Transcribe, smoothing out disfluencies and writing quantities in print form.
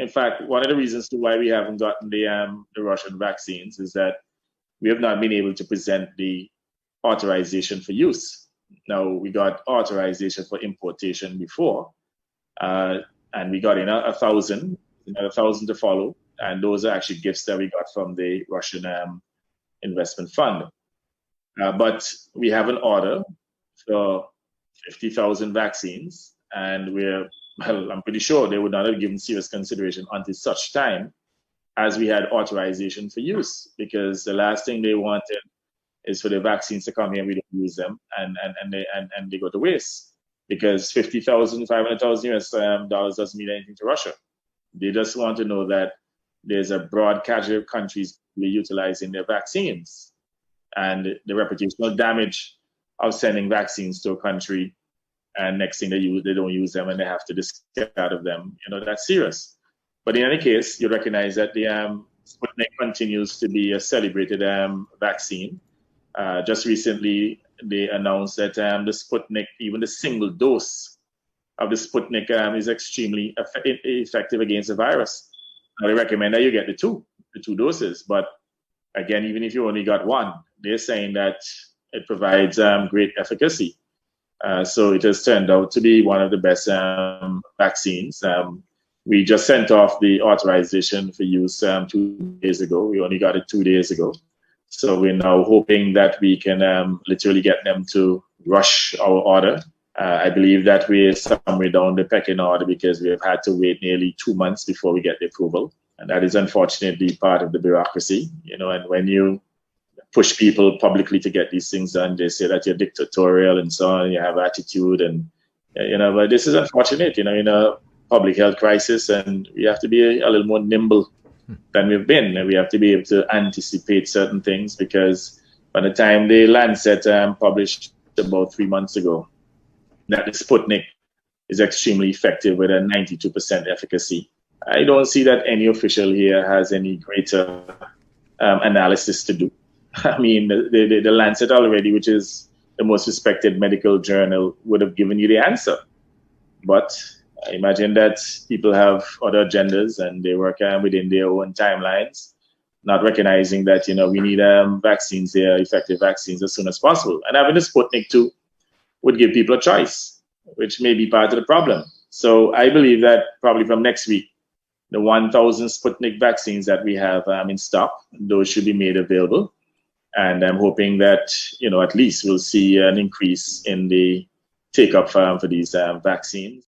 In fact, one of the reasons to why we haven't gotten the Russian vaccines is that we have not been able to present the authorization for use. Now, we got authorization for importation before, and we got in 1,000, another 1,000 to follow, and those are actually gifts that we got from the Russian investment fund. But we have an order for 50,000 vaccines, and I'm pretty sure they would not have given serious consideration until such time as we had authorization for use, because the last thing they wanted is for the vaccines to come here and we don't use them, and they go to waste, because 50,000, 500,000 US dollars doesn't mean anything to Russia. They just want to know that there's a broad category of countries utilizing their vaccines, and the reputational damage of sending vaccines to a country, and next thing they don't use them and they have to discard out of them. That's serious. But in any case, you recognize that the Sputnik continues to be a celebrated vaccine. Just recently, they announced that the Sputnik, even the single dose of the Sputnik, is extremely effective against the virus. Now, they recommend that you get the two doses. But again, even if you only got one, they're saying that it provides great efficacy. So it has turned out to be one of the best vaccines. We just sent off the authorization for use 2 days ago. We only got it 2 days ago. So we're now hoping that we can literally get them to rush our order. I believe that we're somewhere down the pecking order because we have had to wait nearly 2 months before we get the approval. And that is unfortunately part of the bureaucracy, and when you push people publicly to get these things done, they say that you're dictatorial and so on, you have attitude, and but this is unfortunate, in a public health crisis, and we have to be a little more nimble than we've been, and we have to be able to anticipate certain things, because by the time the Lancet published about 3 months ago that the Sputnik is extremely effective with a 92% efficacy, I don't see that any official here has any greater analysis to do. I mean, the Lancet already, which is the most respected medical journal, would have given you the answer. But I imagine that people have other agendas and they work within their own timelines, not recognizing that, we need vaccines here, effective vaccines, as soon as possible. And having the Sputnik 2 would give people a choice, which may be part of the problem. So I believe that probably from next week, the 1,000 Sputnik vaccines that we have in stock, those should be made available. And I'm hoping that, at least we'll see an increase in the take-up for these vaccines.